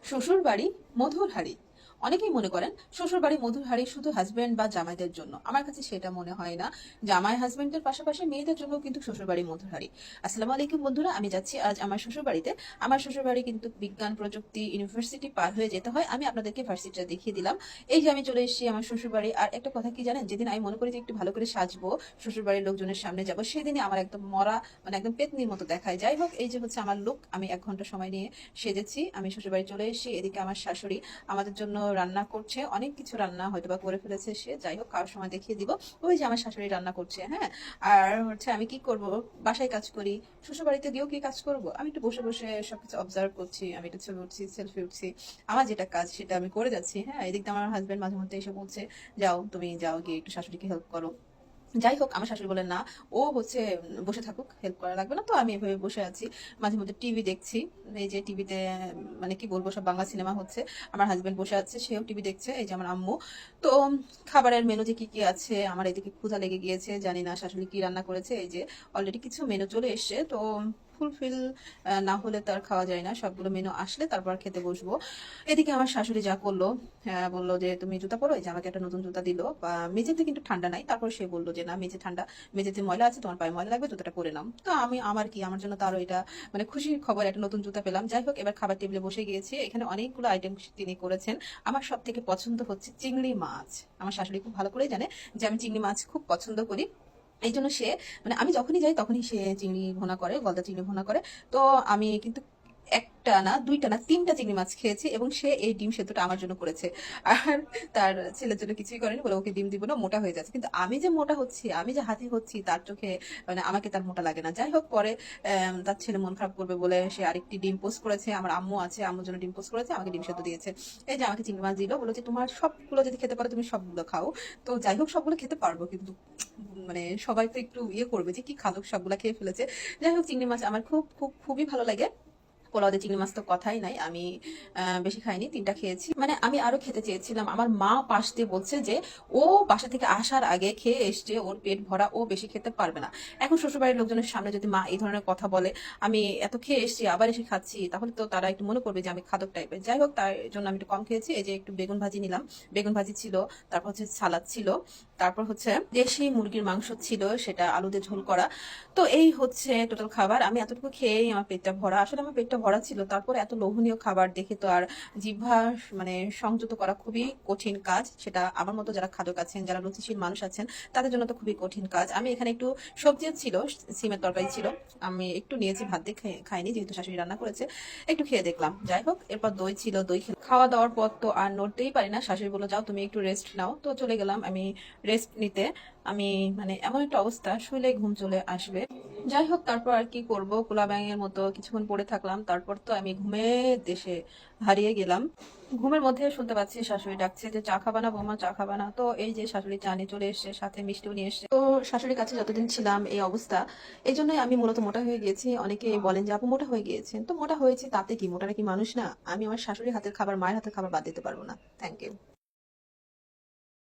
শ্বশুর বাড়ি মধুর হাঁড়ি। অনেকেই মনে করেন শ্বশুর বাড়ি মধুর হাঁড়ি শুধু হাজবেন্ড বা জামাইদের জন্য। আমার কাছে সেটা মনে হয় না। জামাই হাজবেন্ডের পাশাপাশি মেয়েদের জন্য কিন্তু শ্বশুর বাড়ি মধুর হাঁড়ি। আসসালামু আলাইকুম বন্ধুরা, আমি যাচ্ছি আজ আমার শ্বশুর বাড়িতে। আমার শ্বশুর বাড়ি কিন্তু বিজ্ঞান প্রযুক্তি ইউনিভার্সিটি পার হয়ে যেতে হয়। আমি আপনাদেরকে ভার্সিটিটা দেখিয়ে দিলাম। এই যে আমি চলে এসেছি আমার শ্বশুর বাড়ি। আর একটা কথা কি জানেন, যেদিন আমি মনে করি যে একটু ভালো করে সাজবো, শ্বশুর বাড়ির লোকজনের সামনে যাবো, সেদিনই আমার একদম মরা, মানে একদম পেতনির মতো দেখায়। যাই হোক, এই যে হচ্ছে আমার লুক। আমি 1 ঘন্টা সময় নিয়ে সেজেছি। আমি শ্বশুর বাড়ি চলে এসেছি। এদিকে আমার শাশুড়ি আমাদের জন্য রান্না করছে, অনেক কিছু রান্না হয়তো বা করে ফেলেছে সে। যাই হোক, খাওয়ার সময় দেখিয়ে দিব। ওই যে আমার শাশুড়ি রান্না করছে, হ্যাঁ। আর হচ্ছে আমি কি করব, বাসায় কাজ করি, শ্বশুর বাড়িতে গিয়েও কি কাজ করব? আমি একটু বসে বসে সবকিছু অবজার্ভ করছি, আমি একটু ছবি উঠছি, সেলফি উঠছি। আমার যেটা কাজ সেটা আমি করে যাচ্ছি, হ্যাঁ। এদিক দিয়ে আমার হাজবেন্ড মাঝে মধ্যে এসে বলছে, যাও তুমি যাও গিয়ে একটু শাশুড়িকে হেল্প করো। যাই হোক, আমার শাশুড়ি বলেন না, ও হচ্ছে বসে থাকুক, হেল্প করা লাগবে না। তো আমি এভাবে বসে আছি, মাঝে মধ্যে টিভি দেখছি। এই যে টিভিতে মানে কি বলবো, সব বাংলা সিনেমা হচ্ছে। আমার হাজবেন্ড বসে আছে, সেও টিভি দেখছে। এই যে আমার আম্মু। তো খাবারের মেনু যে কি কি আছে, আমার এদিকে ক্ষুধা লেগে গিয়েছে, জানি না শাশুড়ি কি রান্না করেছে। এই যে অলরেডি কিছু মেনু চলে এসছে, তো ফুলফিল না হলে তো আর খাওয়া যায় না। সবগুলো মেনু আসলে তারপর খেতে বসবো। এদিকে আমার শাশুড়ি যা করলো, বললো যে তুমি জুতা পরো। এই যে আমাকে একটা নতুন জুতা দিল। বা মেঝেতে কিন্তু ঠান্ডা নাই, তারপর সে বললো যে না, মেঝে ঠান্ডা, মেঝেতে ময়লা আছে, তোমার পায়ে ময়লা লাগবে, জুতাটা পরে নাও। তো আমি, আমার কি, আমার জন্য তারও এটা মানে খুশির খবর, একটা নতুন জুতা পেলাম। যাই হোক, এবার খাবার টেবিলে বসে গিয়েছি। এখানে অনেকগুলো আইটেম তিনি করেছেন। আমার সব থেকে পছন্দ হচ্ছে চিংড়ি মাছ। আমার শাশুড়ি খুব ভালো করেই জানে যে আমি চিংড়ি মাছ খুব পছন্দ করি। এই জন্য সে, মানে আমি যখনই যাই তখনই সে চিংড়ি ভুনা করে, গলদা চিংড়ি ভুনা করে। তো আমি কিন্তু একটা না, দুইটা না, 3টা চিংড়ি মাছ খেয়েছি, এবং সে এই ডিম সেদ্ধটা আমার জন্য করেছে। আর তার ছেলের জন্য কিছুই করেনি, বলে ওকে ডিম দিব না, মোটা হয়ে যাচ্ছে। কিন্তু আমি যে মোটা হচ্ছি, আমি যে হাতি হচ্ছি, তার চোখে মানে আমাকে তার মোটা লাগে না। যাই হোক, পরে তার ছেলে মন খারাপ করবে বলে সে আরেকটি ডিম পোস্ট করেছে। আমার আম্মু আছে, আম্মুর জন্য ডিম পোস্ট করেছে, আমাকে ডিম সেদ্ধ দিয়েছে। এই যে আমাকে চিংড়ি মাছ দিল, বলো যে তোমার সবগুলো যদি খেতে পারো তুমি সবগুলো খাও। তো যাই হোক, সবগুলো খেতে পারবো, কিন্তু মানে সবাই তো একটু ইয়ে করবে যে কি খাদক, সবগুলা খেয়ে ফেলেছে। যাই হোক, চিংড়ি মাছ আমার খুব খুব খুবই ভালো লাগে। পোলাও দিয়ে চিংড়ি মাছ তো কথাই নাই। আমি বেশি খাইনি, 3টা খেয়েছি। মানে আমি আরো খেতে চেয়েছিলাম। আমার মা পাশ দিয়ে বলছে যে ও বাসা থেকে আসার আগে খেয়ে এসছে, ওর পেট ভরা, ও বেশি খেতে পারবে না। এখন শ্বশুরবাড়ির লোকজনের সামনে যদি মা এই ধরনের কথা বলে, আমি এত খেয়ে এসছি আবার এসে খাচ্ছি, তাহলে তো তারা একটু মনে করবে যে আমি খাদক টাইপের। যাই হোক, তার জন্য আমি একটু কম খেয়েছি। এই যে একটু বেগুন ভাজি নিলাম, বেগুন ভাজি ছিল, তারপর হচ্ছে সালাদ ছিল, তারপর হচ্ছে দেশি মুরগির মাংস ছিল, সেটা আলু দিয়ে ঝোল করা। তো এই হচ্ছে টোটাল খাবার। আমি এতটুকু খেয়েই আমার পেটটা ভরা। আসলে আমার পেটটা ভরা ছিল, তারপর এত লোভনীয় খাবার দেখে তো আর জিহ্বা মানে সংযত করা খুবই কঠিন কাজ। সেটা আমার মতো যারা খাদক আছেন, যারা রুচিশীল মানুষ আছেন, তাদের জন্য তো খুবই কঠিন কাজ। আমি এখানে একটু সবজিও ছিল, সিমের তরকারি ছিল, আমি একটু নিয়েছি, ভাত দিয়ে খাইনি, যেহেতু শাশুড়ি রান্না করেছে। একটু খেয়ে দেখলাম। যাই হোক, এরপর দই ছিল, দই খেলাম। খাওয়া দাওয়ার পর তো আর নড়তেই পারি না। শাশুড়ি বললো যাও তুমি একটু রেস্ট নাও। তো চলে গেলাম আমি রেস্ট নিতে। আমি মানে এমন একটা অবস্থা, শুলে ঘুম চলে আসবে। যাই হোক, তারপর আর কি করব, পোলা ব্যাঙের মতো কিছুক্ষণ পড়ে থাকলাম। তারপর তো আমি ঘুমের দেশে হারিয়ে গেলাম। ঘুমের মধ্যে শুনতে পাচ্ছি শাশুড়ি ডাকছে যে চা খাবা না বৌমা, চা খাবা না? তো এই যে শাশুড়ি চা নিয়ে চলে এসছে, সাথে মিষ্টিও নিয়ে এসছে। তো শাশুড়ির কাছে যতদিন ছিলাম এই অবস্থা, এই জন্যই আমি মূলত মোটা হয়ে গেছি। অনেকে বলেন যে আপু মোটা হয়ে গিয়েছেন। তো মোটা হয়েছে তাতে কি, মোটারা কি মানুষ না? আমি আমার শাশুড়ির হাতের খাবার, মায়ের হাতের খাবার বাদ দিতে পারবো না। Thank you.